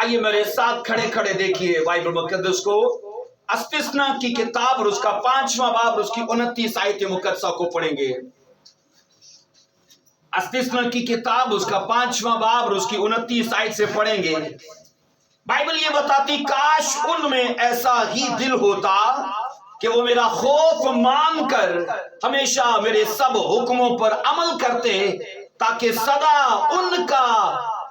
آئیے میرے ساتھ کھڑے کھڑے دیکھیے بائبل مقدس کو، استثنا کی کتاب اور اس کا 5واں باب اور اس کی 29 آیت مقدسہ کو پڑھیں گے۔ استثنا کی کتاب اس کا 5واں باب اور اس کی 29 آیت سے پڑھیں گے۔ بائبل یہ بتاتی کاش ان میں ایسا ہی دل ہوتا کہ وہ میرا خوف مان کر ہمیشہ میرے سب حکموں پر عمل کرتے، تاکہ سدا ان کا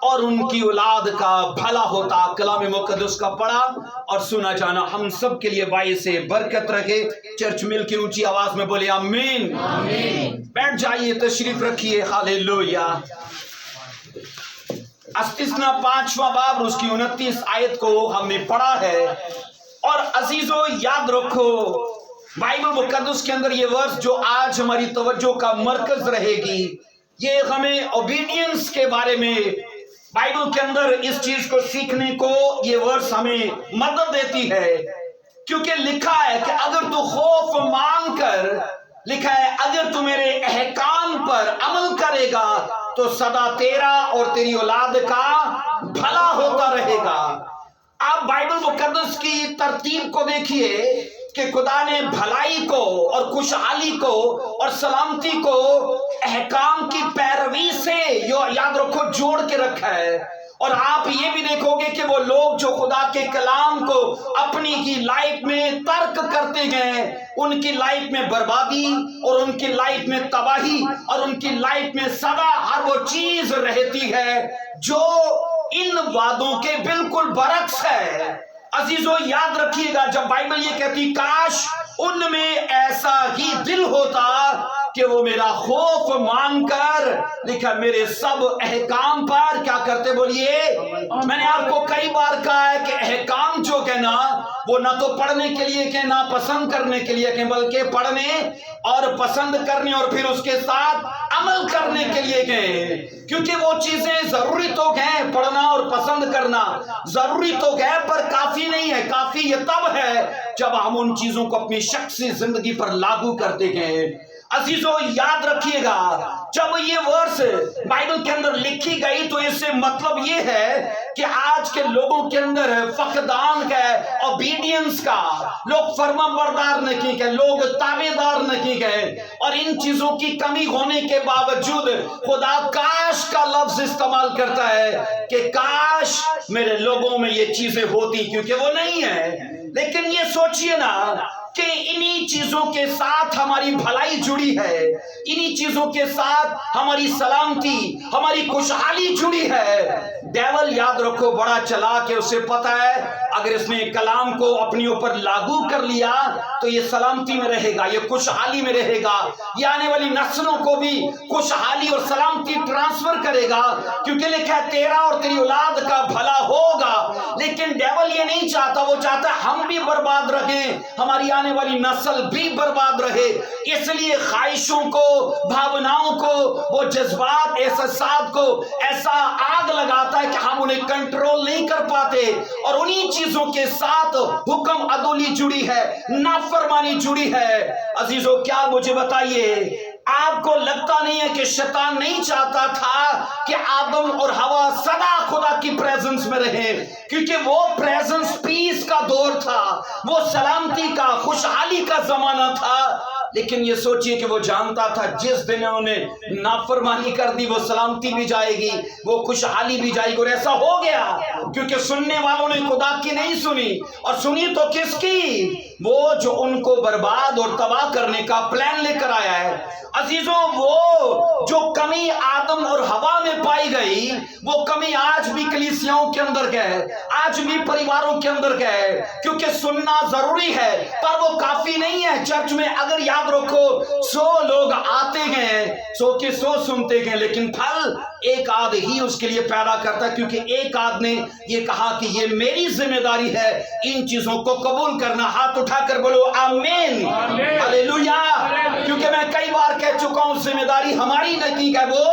اور ان کی اولاد کا بھلا ہوتا۔ کلام مقدس کا پڑھا اور سنا جانا ہم سب کے لیے باعث برکت رکھے۔ چرچ مل کے اونچی آواز میں بولے آمین۔ بیٹھ جائیے، تشریف رکھیے۔ ہاللیلویا۔ استثنا 5واں باب اس کی 29 آیت کو ہم نے پڑھا ہے، اور عزیزو یاد رکھو بائبل مقدس کے اندر یہ ورس جو آج ہماری توجہ کا مرکز رہے گی، یہ ہمیں اوبیڈینس کے بارے میں بائبل کے اندر اس چیز کو سیکھنے کو یہ ورس ہمیں مدد دیتی ہے، کیونکہ لکھا ہے کہ اگر تو خوف مان کر، لکھا ہے اگر تو میرے احکام پر عمل کرے گا تو سدا تیرا اور تیری اولاد کا بھلا ہوتا رہے گا۔ آپ بائبل مقدس کی ترتیب کو دیکھیے کہ خدا نے بھلائی کو اور خوشحالی کو اور سلامتی کو احکام کی پیروی سے یاد رکھو جوڑ کے رکھا ہے۔ اور آپ یہ بھی دیکھو گے کہ وہ لوگ جو خدا کے کلام کو اپنی کی لائف میں ترک کرتے گئے، ان کی لائف میں بربادی اور ان کی لائف میں تباہی اور ان کی لائف میں سدا ہر وہ چیز رہتی ہے جو ان وعدوں کے بالکل برعکس ہے۔ عزیزو یاد رکھیے گا، جب بائبل یہ کہتی کاش ان میں ایسا ہی دل ہوتا کہ وہ میرا خوف مان کر، لکھا میرے سب احکام پر کیا کرتے، بولیے۔ میں نے آپ کو کئی بار کہا ہے کہ احکام جو کہنا وہ نہ تو پڑھنے کے لیے کہ نہ پسند کرنے کے لیے کہ، بلکہ پڑھنے اور پسند کرنے اور پھر اس کے ساتھ عمل کرنے کے لیے گئے، کیونکہ وہ چیزیں ضروری تو گئے، پڑھنا اور پسند کرنا ضروری تو گئے، پر کافی نہیں ہے۔ کافی یہ تب ہے جب ہم ان چیزوں کو اپنی شخصی زندگی پر لاگو کرتے گئے۔ عزیزو یاد رکھیے گا، جب یہ ورس بائبل کے اندر لکھی گئی تو اس سے مطلب یہ ہے کہ آج کے لوگوں کے اندر فقدان کا، اوبیڈینس کا، لوگ فرما بردار نہیں کہ، لوگ تابع دار نہیں کہ، اور ان چیزوں کی کمی ہونے کے باوجود خدا کاش کا لفظ استعمال کرتا ہے کہ کاش میرے لوگوں میں یہ چیزیں ہوتی، کیونکہ وہ نہیں ہے۔ لیکن یہ سوچئے نا کہ انہی چیزوں کے ساتھ ہماری بھلائی جڑی ہے، انہی چیزوں کے ساتھ ہماری سلامتی، ہماری خوشحالی جڑی ہے۔ ڈیول یاد رکھو بڑا چلاک ہے، اسے پتا ہے اگر اس نے کلام کو اپنی اوپر لاگو کر لیا تو یہ سلامتی میں رہے گا، یہ خوشحالی میں رہے گا، یہ آنے والی نسلوں کو بھی خوشحالی اور سلامتی ٹرانسفر کرے گا، کیونکہ لکھا ہے تیرا اور تیری اولاد کا بھلا ہوگا۔ لیکن ڈیول یہ نہیں چاہتا، وہ چاہتا ہے ہم بھی برباد رہیں، ہماری آنے والی نسل بھی برباد رہے۔ اس لیے خواہشوں کو، بھاوناؤں کو، وہ جذبات، احساسات کو ایسا آگ لگاتا ہے کہ ہم انہیں کنٹرول نہیں کر پاتے، اور انہی چیزوں کے ساتھ حکم عدولی جڑی ہے، نافرمانی جڑی ہے۔ عزیزو کیا مجھے بتائیے، آپ کو لگتا نہیں ہے کہ شیطان نہیں چاہتا تھا کہ آدم اور حوا سدا خدا کی پریزنس میں رہے، کیونکہ وہ پریزنس پیس کا دور تھا، وہ سلامتی کا، خوشحالی کا زمانہ تھا۔ لیکن یہ سوچئے کہ وہ جانتا تھا جس دن انہوں نے نافرمانی کر دی وہ سلامتی بھی جائے گی، وہ خوشحالی بھی جائے گی، اور ایسا ہو گیا، کیونکہ سننے والوں نے خدا کی نہیں سنی، اور سنی تو کس کی؟ وہ جو ان کو برباد اور تباہ کرنے کا پلان لے کر آیا ہے۔ عزیزوں وہ جو کمی آدم اور حوا میں پائی گئی، وہ کمی آج بھی کلیسیاؤں کے اندر ہے، آج بھی پریواروں کے اندر ہے، کیونکہ سننا ضروری ہے پر وہ کافی نہیں ہے۔ چرچ میں اگر یاد رکھو 100 لوگ آتے ہیں، 100 کے 100 سنتے ہیں، لیکن پھل ایک آدھ ہی اس کے لیے پیدا کرتا ہے، کیونکہ ایک آدھ نے یہ کہا کہ یہ میری ذمہ داری ہے ان چیزوں کو قبول کرنا۔ ہاتھ اٹھا کر بولو آمین، ہاللیلویا۔ کیونکہ میں کئی بار کہہ چکا ہوں ذمہ داری ہماری نہیں ہے، وہ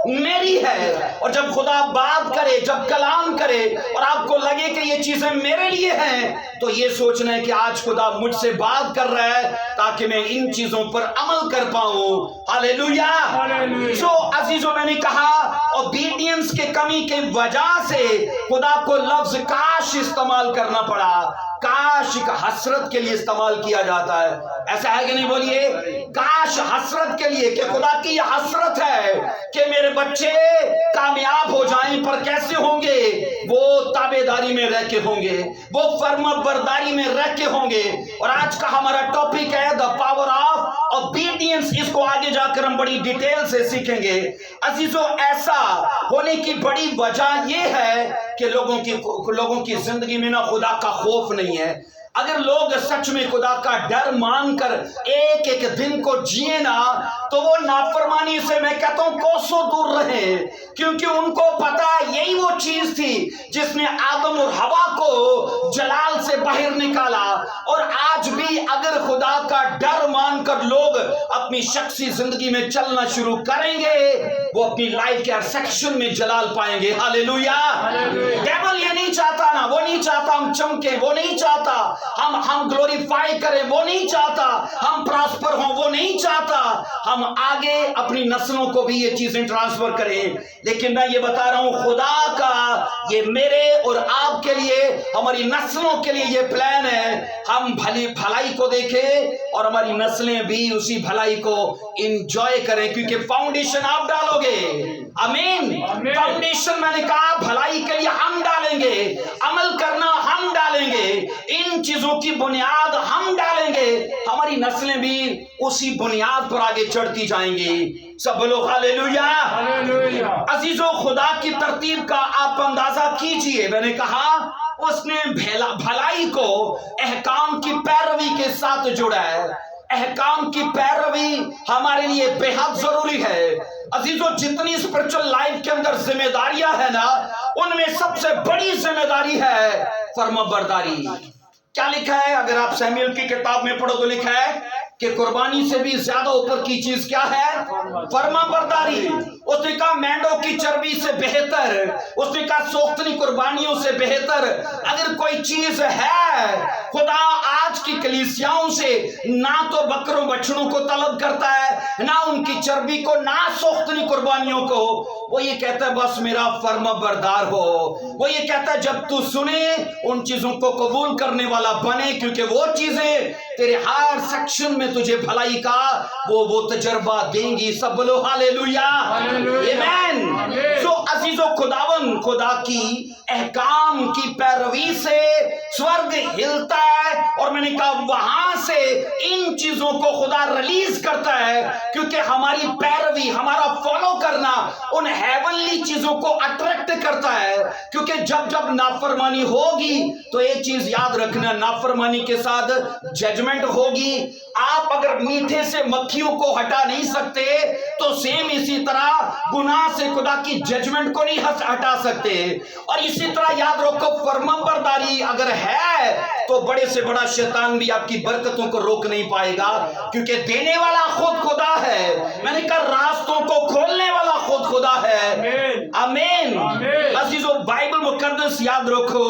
میری ہے. اور جب خدا بات کرے, جب کلام کرے اور آپ کو لگے کہ یہ چیزیں میرے لیے ہیں, تو یہ سوچنا ہے کہ آج خدا مجھ سے بات کر رہا ہے تاکہ میں ان چیزوں پر عمل کر پاؤں. ہاللیلویا. سو عزیزوں, میں نے کہا اوبیڈینس کے کمی کی وجہ سے خدا کو لفظ کاش استعمال کرنا پڑا. کاش ایک حسرت کے لیے استعمال کیا جاتا ہے. ایسا ہے کہ نہیں؟ بولیے. کاش حسرت کے لیے, کہ خدا کی یہ حسرت ہے کہ میرے بچے کامیاب ہو جائیں, پر کیسے ہوں گے؟ وہ تابعداری میں رہ کے ہوں گے, وہ فرما برداری میں رہ کے ہوں گے. اور آج کا ہمارا ٹاپک ہے دا پاور آف اوبیڈینس. اس کو آگے جا کر ہم بڑی ڈیٹیل سے سیکھیں گے. عزیزوں, ایسا ہونے کی بڑی وجہ یہ ہے کہ لوگوں کی زندگی میں نا خدا کا خوف نہیں ہے. اگر لوگ سچ میں خدا کا ڈر مان کر ایک ایک دن کو جیے نا, تو وہ نافرمانی سے میں کہتا ہوں کوسوں دور رہے, کیونکہ ان کو پتا یہی وہ چیز تھی جس نے آدم اور حوا کو جلال سے باہر نکالا. اور آج بھی اگر خدا کا ڈر مان کر لوگ اپنی شخصی زندگی میں چلنا شروع کریں گے, وہ اپنی لائف کے ہر سیکشن میں جلال پائیں گے. ہاللیلویا. ڈیول یہ نہیں چاہتا نا, وہ نہیں چاہتا ہم چمکیں, وہ نہیں چاہتا ہم گلوریفائی کریں, وہ نہیں چاہتا ہم پراسپر ہوں, وہ نہیں چاہتا ہم آگے اپنی نسلوں کو بھی یہ چیزیں ٹرانسفر کریں. لیکن میں یہ بتا رہا ہوں, خدا کا یہ میرے اور آپ کے لیے, ہماری نسلوں کے لیے یہ پلان ہے. ہم بھلائی کو دیکھیں اور ہماری نسلیں بھی اسی بھلائی کو انجوائے کریں, کیونکہ فاؤنڈیشن آپ ڈالو گے. آمین. فاؤنڈیشن میں نے کہا بھلائی کے لیے ہم ڈالیں گے, عمل کرنا ہم ڈالیں گے, ان چیزوں کی بنیاد ہم ڈالیں گے. ہماری نسلیں بھی اسی بنیاد پر آگے چڑھتی جائیں گی. سب بولو ہاللیلویا. عزیزوں, خدا کی ترتیب کا آپ اندازہ کیجئے. میں نے کہا اس نے بھلائی کو احکام کی پیروی کے ساتھ جوڑا ہے. احکام کی پیروی ہمارے لیے بے حد ضروری ہے. عزیزوں, جتنی اسپرچل لائف کے اندر ذمہ داریاں ہیں نا, ان میں سب سے بڑی ذمہ داری ہے فرما برداری. کیا لکھا ہے؟ اگر آپ سیموئیل کی کتاب میں پڑھو تو لکھا ہے کہ قربانی سے بھی زیادہ اوپر کی چیز کیا ہے؟ فرما برداری. اس نے کہا مینڈوں کی چربی سے بہتر, اس نے کہا سوختنی قربانیوں سے بہتر اگر کوئی چیز ہے. خدا آج کی کلیسیاؤں سے نہ تو بکروں بچڑوں کو طلب کرتا ہے, نہ ان کی چربی کو, نہ سوختنی قربانیوں کو. وہ یہ کہتا ہے بس میرا فرما بردار ہو. وہ یہ کہتا ہے جب تو سنے ان چیزوں کو قبول کرنے والا بنے, کیونکہ وہ چیزیں تیرے ہر سیکشن میں تجھے بھلائی کا وہ تجربہ دیں گی. سب بولو ہاللیلویا. آمین. سو عزیزو, خداون خدا کی احکام کی پیروی سے سورگ ہلتا ہے, اور میں نے کہا وہاں سے ان چیزوں کو خدا ریلیز کرتا ہے, کیونکہ ہماری پیروی, ہمارا فالو کرنا ان ہیونلی چیزوں کو اٹریکٹ کرتا ہے. کیونکہ جب نافرمانی ہوگی تو ایک چیز یاد رکھنا, نافرمانی کے ساتھ ججمنٹ ہوگی. آپ اگر میٹھے سے مکھیوں کو ہٹا نہیں سکتے تو سیم اسی طرح گناہ سے خدا کی ججمنٹ کو نہیں ہٹا سکتے. اور اسی طرح یاد رکھو, فرما برداری اگر ہے تو بڑے سے بڑا شیطان بھی آپ کی برکتوں کو روک نہیں پائے گا, کیونکہ دینے والا خود خدا ہے. میں نے کہا راستوں کو کھولنے والا خود خدا ہے. آمین. عزیزو, بائبل مقدس یاد رکھو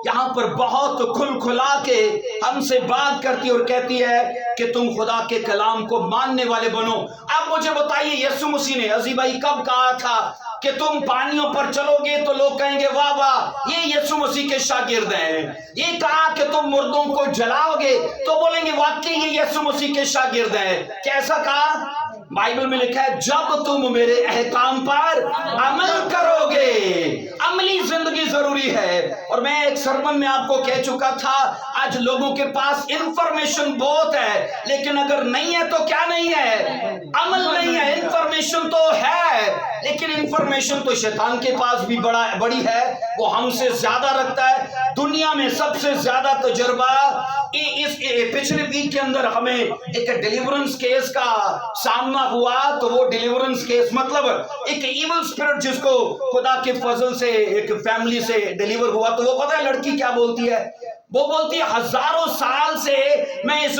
یہاں پر بہت کھل کھلا کے ہم سے بات کرتی اور کہتی ہے کہ تم خدا کے کلام کو ماننے والے بنو. اب مجھے بتائیے, یسوع مسیح نے عزیز بھائی کب کہا تھا کہ تم پانیوں پر چلو گے تو لوگ کہیں گے واہ واہ یہ یسوع مسیح کے شاگرد ہیں؟ یہ کہا کہ تم مردوں کو جلاؤ گے تو بولیں گے واقعی یہ یسوع مسیح کے شاگرد ہیں. کیسا کہا؟ بائبل میں لکھا ہے جب تم میرے احکام پر عمل کرو گے. عملی زندگی ضروری ہے. اور میں ایک سرمن میں آپ کو کہہ چکا تھا, آج لوگوں کے پاس انفارمیشن بہت ہے, لیکن اگر نہیں ہے تو کیا نہیں ہے؟ عمل نہیں ہے. انفارمیشن تو ہے, لیکن انفارمیشن تو شیطان کے پاس بھی بڑی ہے, وہ ہم سے زیادہ رکھتا ہے. دنیا میں سب سے زیادہ تجربہ اس پچھلے ویک کے اندر ہمیں ایک ڈیلیورنس کیس کا سامنا ہوا. تو وہ ڈیلیورنس کیس مطلب ایک ایول سپرٹ جس کو خدا کے فضل سے ایک فیملی سے ڈیلیور ہوا, تو وہ پتہ ہے لڑکی کیا بولتی ہے؟ وہ بولتی ہے ہزاروں سال سے میں اس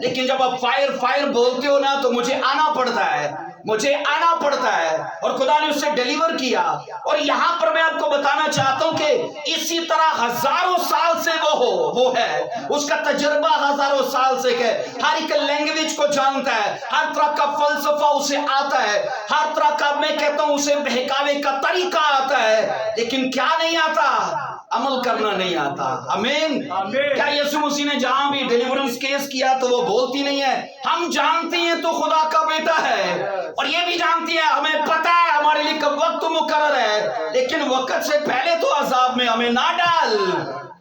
لیکن جب آپ فائر بولتے ہو نا تو مجھے آنا پڑتا ہے، مجھے آنا پڑتا ہے، اور خدا نے اسے ڈیلیور کیا۔ اور یہاں پر میں آپ کو بتانا چاہتا ہوں کہ اسی طرح ہزاروں سال سے وہ ہے، اس کا تجربہ ہزاروں سال سے ہے، ہر ایک لینگویج کو جانتا ہے، ہر طرح کا فلسفہ اسے آتا ہے، ہر طرح کا میں کہتا ہوں اسے بہکاوے کا طریقہ آتا ہے، لیکن کیا نہیں آتا؟ عمل کرنا نہیں آتا۔ آمین۔ کیا یسوع مسیح نے جہاں بھی ڈیلیورنس کیس کیا تو وہ بولتی نہیں ہے ہم جانتے ہیں تو خدا کا بیٹا ہے، اور یہ بھی جانتی ہے ہمیں پتا ہے ہمارے لیے کب وقت مقرر ہے، لیکن وقت سے پہلے تو عذاب میں ہمیں نہ ڈال۔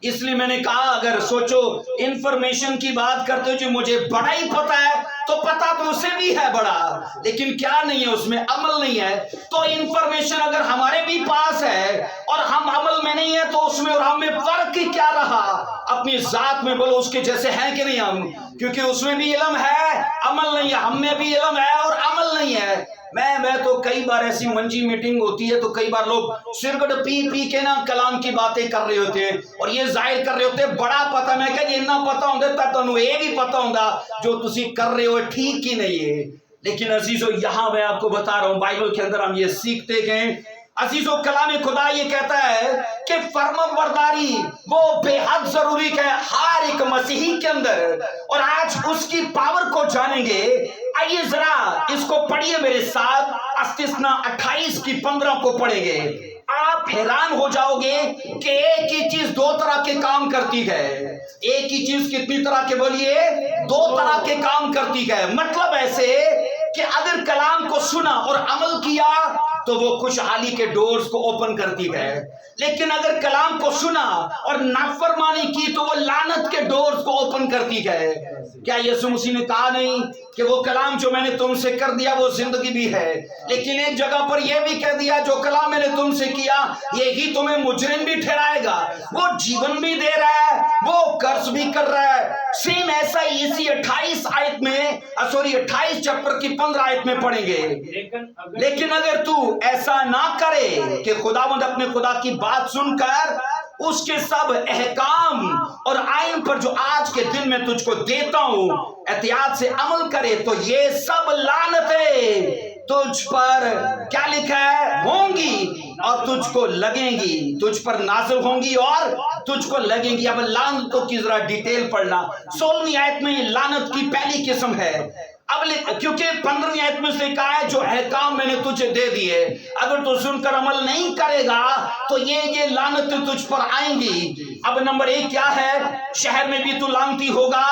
اس لیے میں نے کہا اگر سوچو انفارمیشن کی بات کرتے ہو جو مجھے بڑا ہی پتا ہے، تو پتا تو اسے بھی ہے بڑا، لیکن کیا نہیں ہے اس میں عمل نہیں ہے۔ تو انفارمیشن اگر ہمارے بھی پاس ہے اور ہم عمل میں نہیں ہے تو اس میں اور ہم میں فرق ہی کیا رہا؟ اپنی ذات میں بولو اس کے جیسے ہیں کہ نہیں ہم، کیونکہ اس میں بھی علم ہے عمل نہیں ہے، ہم میں بھی علم ہے اور عمل نہیں ہے۔ میں تو کئی بار ایسی منجی میٹنگ ہوتی ہے تو کئی بار لوگ سرگڑ پی کے نا کلام کی باتیں کر رہے ہوتے ہیں اور یہ ظاہر کر رہے ہوتے ہیں بڑا پتہ، میں کہ جننا پتہ ہوتا تو یہ بھی پتہ ہوتا جو تسی کر رہے ہو ٹھیک ہی نہیں ہے۔ لیکن عزیزو یہاں میں آپ کو بتا رہا ہوں بائبل کے اندر ہم یہ سیکھتے گئے، عزیزو کلام خدا یہ کہتا ہے کہ فرمان برداری وہ بے حد ضروری ہے ہر ایک مسیحی کے اندر، اور آج اس کی پاور کو جانیں گے۔ آئیے ذرا اس کو پڑھیے میرے ساتھ، استثنا 28 کی 15 کو پڑھیں گے۔ آپ حیران ہو جاؤ گے کہ ایک ہی چیز دو طرح کے کام کرتی ہے۔ ایک ہی چیز کتنی طرح کے بولیے؟ دو طرح کے کام کرتی ہے۔ مطلب ایسے کہ اگر کلام کو سنا اور عمل کیا تو وہ خوشحالی کے ڈورز کو اوپن کرتی ہے، لیکن اگر کلام کو سنا اور نافرمانی کی تو وہ لعنت کے ڈورز کو اوپن کرتی ہے۔ کیا یسوع مسیح نے کہا نہیں کہ وہ کلام جو میں نے تم سے کر دیا وہ زندگی بھی ہے، لیکن ایک جگہ پر یہ بھی کہہ دیا جو کلام میں نے تم سے کیا یہی تمہیں مجرم بھی ٹھہرائے گا۔ وہ جیون بھی دے رہا ہے، وہ قرض بھی کر رہا ہے۔ سیم ایسا ہی اسی 28 چیپٹر کی 15 آیت میں پڑھیں گے۔ لیکن اگر تو ایسا نہ کرے کہ خداوند اپنے خدا کی بات سن کر اس کے سب احکام اور آئین پر جو آج کے دن میں تجھ کو دیتا ہوں احتیاط سے عمل کرے تو یہ سب لعنتیں تجھ پر کیا لکھا ہے ہوں گی اور تجھ کو لگیں گی، تجھ پر نازل ہوں گی اور تجھ کو لگیں گی۔ اب لعنتوں کی ذرا ڈیٹیل پڑھنا۔ 16ویں آیت میں لعنت کی پہلی قسم ہے، اب کیونکہ 15ویں آیت میں اس نے کہا ہے جو احکام میں نے تجھے دے دیے اگر تو سن کر عمل نہیں کرے گا تو یہ لعنتیں تجھ پر آئیں گی۔ اب نمبر 1 کیا ہے؟ شہر میں بھی تو لعنتی ہوگا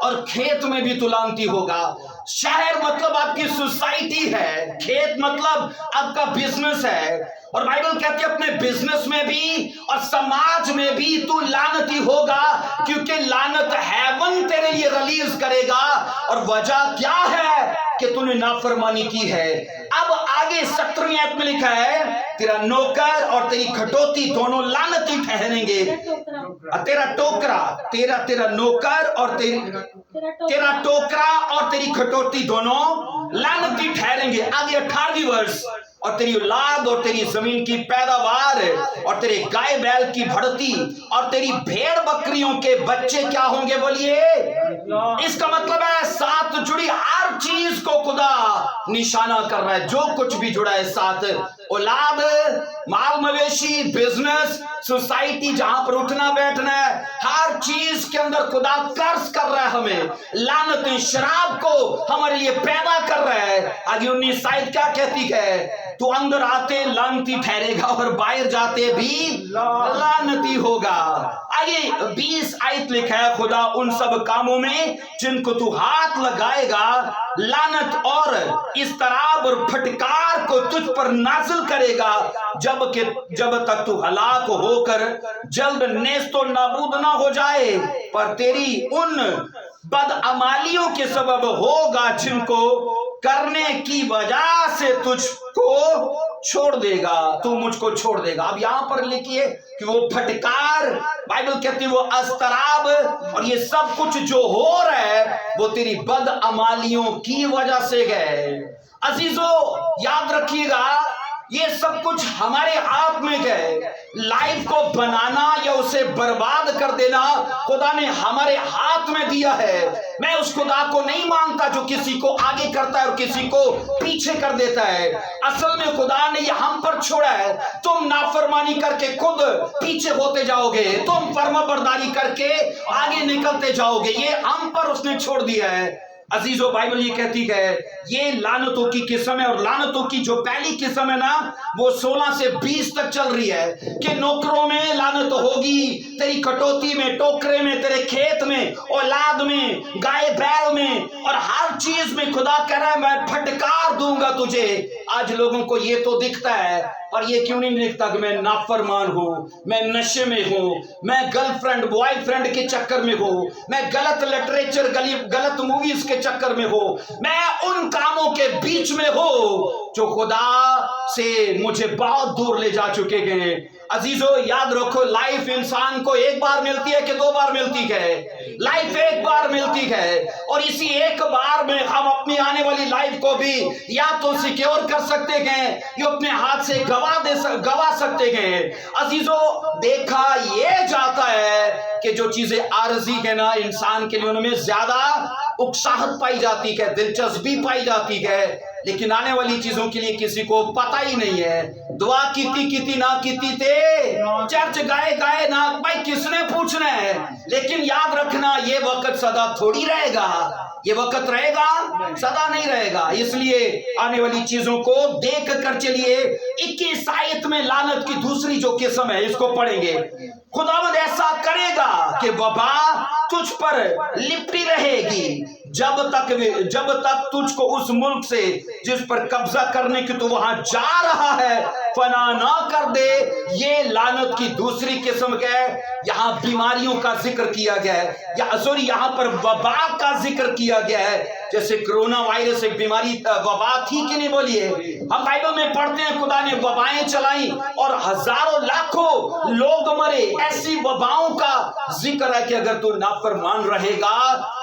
اور کھیت میں بھی تو لعنتی ہوگا۔ شہر مطلب آپ کی سوسائٹی ہے، کھیت مطلب آپ کا بزنس ہے، اور بائبل کہتی ہے اپنے بزنس میں بھی اور سماج میں بھی تو لعنتی ہوگا، کیونکہ لعنت ہیون تیرے لیے ریلیز کرے گا، اور وجہ کیا ہے کہ تو نے نافرمانی کی ہے۔ اب آگے 17ویں آیت میں لکھا ہے تیرا نوکر اور تیری کھٹوتی دونوں لعنتی ٹھہریں گے۔ تیرا ٹوکرا تیرا نوکر اور تیرا ٹوکرا اور تیری کھٹوتی دونوں لعنتی ٹھہریں گے۔ آگے 18ویں ورس، اور تیری اولاد اور تیری زمین کی پیداوار اور تیرے گائے بیل کی بڑھتی اور تیری بھیڑ بکریوں کے بچے کیا ہوں گے بولیے؟ اس کا مطلب ہے ساتھ جڑی ہر چیز کو خدا نشانہ کر رہا ہے، جو کچھ بھی جڑا ہے ساتھ، اولاد، مال مویشی، بزنس، سوسائٹی جہاں پر اٹھنا بیٹھنا ہے، ہر چیز کے اندر خدا قرض کر رہا ہے ہمیں۔ لعنتیں شراب کو ہمارے لیے پیدا کر رہا ہے۔ آگے 19 آیت کیا کہتی ہے؟ تو اندر آتے لعنتی ٹھہرے گا اور باہر جاتے بھی لعنتی ہوگا۔ آگے 20 آیت لکھا ہے خدا ان سب کاموں میں جن کو تو ہاتھ لگائے گا لعنت اور اضطراب اور پھٹکار کو تجھ پر نازل کرے گا، جب تک تو ہلاک ہو کر جلد نیست و نابود نہ ہو جائے، پر تیری ان بدعمالیوں کے سبب ہوگا جن کو کرنے کی وجہ سے تجھ کو چھوڑ دے گا، تو مجھ کو چھوڑ دے گا۔ اب یہاں پر لکھیے کہ وہ پھٹکار، بائبل کہتی ہے وہ اضطراب اور یہ سب کچھ جو ہو رہا ہے وہ تیری بدعمالیوں کی وجہ سے گئے۔ عزیزو یاد رکھیے گا یہ سب کچھ ہمارے ہاتھ میں ہے. لائف کو بنانا یا اسے برباد کر دینا خدا نے ہمارے ہاتھ میں دیا ہے. میں اس خدا کو نہیں مانتا جو کسی کو آگے کرتا ہے اور کسی کو پیچھے کر دیتا ہے. اصل میں خدا نے یہ ہم پر چھوڑا ہے. تم نافرمانی کر کے خود پیچھے ہوتے جاؤ گے, تم فرما برداری کر کے آگے نکلتے جاؤ گے. یہ ہم پر اس نے چھوڑ دیا ہے. عزیزو بائبل یہ کہتی ہے یہ لعنتوں کی قسم ہے, اور لعنتوں کی جو پہلی قسم ہے نا وہ 16 سے 20 تک چل رہی ہے کہ نوکروں میں لعنت ہوگی, تیری کٹوتی میں, ٹوکرے میں, تیرے کھیت میں, اولاد میں, گائے بیل میں, اور ہر چیز میں خدا کہہ رہا ہے میں پھٹکار دوں گا تجھے. آج لوگوں کو یہ تو دکھتا ہے, اور یہ کیوں نہیں دکھتا کہ میں نافرمان ہوں, میں نشے میں ہوں, میں گرل فرینڈ بوائے فرینڈ کے چکر میں ہوں, میں غلط لٹریچر غلط موویز کے چکر میں ہوں, میں ان کاموں کے بیچ میں ہوں جو خدا سے مجھے بہت دور لے جا چکے ہیں. عزیزو یاد رکھو لائف انسان کو ایک بار ملتی ہے کہ 2 بار ملتی ہے؟ لائف ایک بار ملتی ہے, اور اسی ایک بار میں ہم اپنی آنے والی لائف کو بھی یا تو سیکیور کر سکتے ہیں یا اپنے ہاتھ سے گوا سکتے ہیں. عزیزو دیکھا یہ جاتا ہے کہ جو چیزیں عارضی ہیں نا انسان کے لیے ان میں زیادہ اکساہٹ پائی جاتی ہے, دلچسپی پائی جاتی ہے, لیکن آنے والی چیزوں کے لیے کسی کو پتہ ہی نہیں ہے. دعا کیتی نہ کیتی تے, چرچ گائے نہ, بھائی کس نے پوچھنا ہے. لیکن یاد رکھنا یہ وقت سدا تھوڑی رہے گا, یہ وقت رہے گا سدا نہیں رہے گا. اس لیے آنے والی چیزوں کو دیکھ کر چلیے. 21 آیت میں لعنت کی دوسری جو قسم ہے اس کو پڑھیں گے. خداوند ایسا کرے گا کہ وبا تجھ پر لپٹی رہے گی جب تک تجھ کو اس ملک سے جس پر قبضہ کرنے کی تو وہاں جا رہا ہے فنا نہ کر دے. یہ لعنت کی دوسری قسم ہے. یہاں بیماریوں کا ذکر کیا گیا ہے, یہاں پر وبا کا ذکر کیا گیا ہے. جیسے کرونا وائرس ایک بیماری وبا تھی کہ نہیں بولیے؟ ہم بائبل میں پڑھتے ہیں خدا نے وبائیں چلائیں اور ہزاروں لاکھوں لوگ مرے. ایسی وباؤں کا ذکر ہے کہ اگر تو نافرمان رہے گا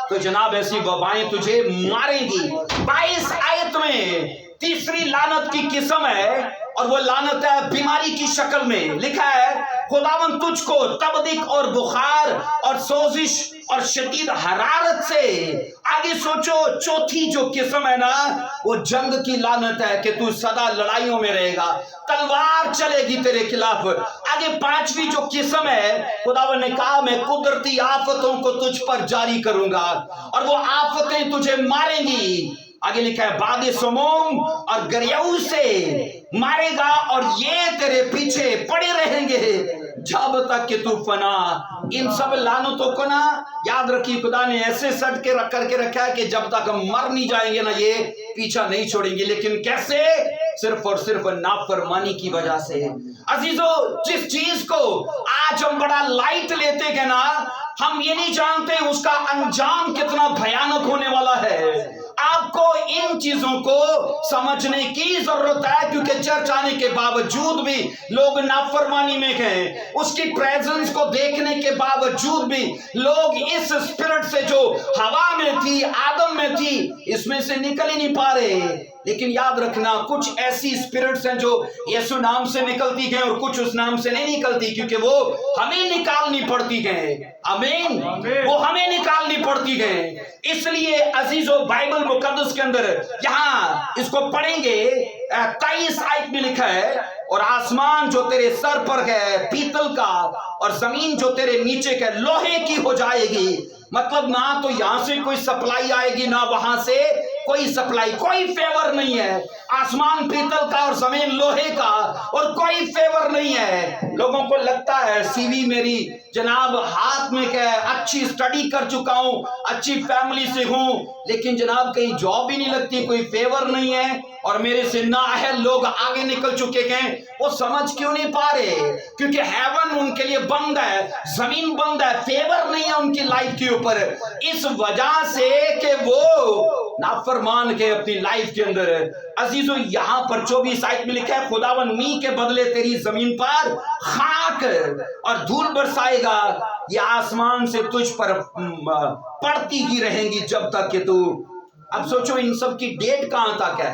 تو جناب ایسی وبائیں تجھے ماریں گی. 22 آیت میں تیسری لعنت کی قسم ہے, اور وہ لعنت ہے بیماری کی شکل میں. لکھا ہے خداوند تجھ کو تبدیق اور بخار اور سوزش اور شدید حرارت سے. آگے سوچو چوتھی جو قسم ہے نا وہ جنگ کی لعنت ہے کہ تو سدا لڑائیوں میں رہے گا, تلوار چلے گی تیرے خلاف. آگے 5ویں جو قسم ہے خداوند نے کہا میں قدرتی آفتوں کو تجھ پر جاری کروں گا اور وہ آفتیں تجھے ماریں گی. آگے لکھا ہے باد سموم اور گریو سے مارے گا اور یہ تیرے پیچھے پڑے رہیں گے جب تک کہ تو فنا. ان سب لعنتوں کو نا یاد رکھیے خدا نے ایسے سٹ کے کر کے رکھا ہے کہ جب تک ہم مر نہیں جائیں گے نا یہ پیچھا نہیں چھوڑیں گے. لیکن کیسے؟ صرف اور صرف نافرمانی کی وجہ سے. عزیزو جس چیز کو آج ہم بڑا لائٹ لیتے ہیں نا ہم یہ نہیں جانتے اس کا انجام کتنا بھیانک ہونے والا ہے. آپ کو ان چیزوں کو سمجھنے کی ضرورت ہے کیونکہ چرچ آنے کے باوجود بھی لوگ نافرمانی میں ہیں. اس کی پریزنس کو دیکھنے کے باوجود بھی لوگ اس اسپرٹ سے جو ہوا میں تھی آدم میں تھی اس میں سے نکل ہی نہیں پا رہے. لیکن یاد رکھنا کچھ ایسی اسپرٹس ہیں جو یسوع نام سے نکلتی ہیں اور کچھ اس نام سے نہیں نکلتی کیونکہ وہ ہمیں نکالنی پڑتی ہیں. آمین, وہ ہمیں نکالنی پڑتی ہیں. اس لیے عزیزو بائبل مقدس کے اندر یہاں اس کو پڑھیں گے 23 آیت میں لکھا ہے اور آسمان جو تیرے سر پر ہے پیتل کا اور زمین جو تیرے نیچے کے لوہے کی ہو جائے گی. مطلب نہ تو یہاں سے کوئی سپلائی آئے گی نہ وہاں سے کوئی سپلائی, کوئی فیور نہیں ہے. آسمان پیتل کا اور زمین لوہے کا اور کوئی فیور نہیں ہے. لوگوں کو لگتا ہے سی وی میری جناب ہاتھ میں کیا ہے, اچھی اسٹڈی کر چکا ہوں, اچھی فیملی سے ہوں, لیکن جناب کہیں جاب ہی نہیں لگتی, کوئی فیور نہیں ہے اور میرے سے نااہل لوگ آگے نکل چکے ہیں. وہ سمجھ کیوں نہیں پا رہے؟ کیونکہ ہیون ان کے لیے بند ہے, زمین بند ہے, فیور نہیں ہے ان کی لائف کے اوپر. اس وجہ سے کہ وہ نافرمان کے اپنی لائف کے اندر. عزیزو یہاں پر 24 آیت میں لکھا ہے خداوند می کے بدلے تیری زمین پر خاک اور دھول برسائے گا, یہ آسمان سے تجھ پر پڑتی ہی رہیں گی جب تک کہ تو. اب سوچو ان سب کی ڈیٹ کہاں تک ہے,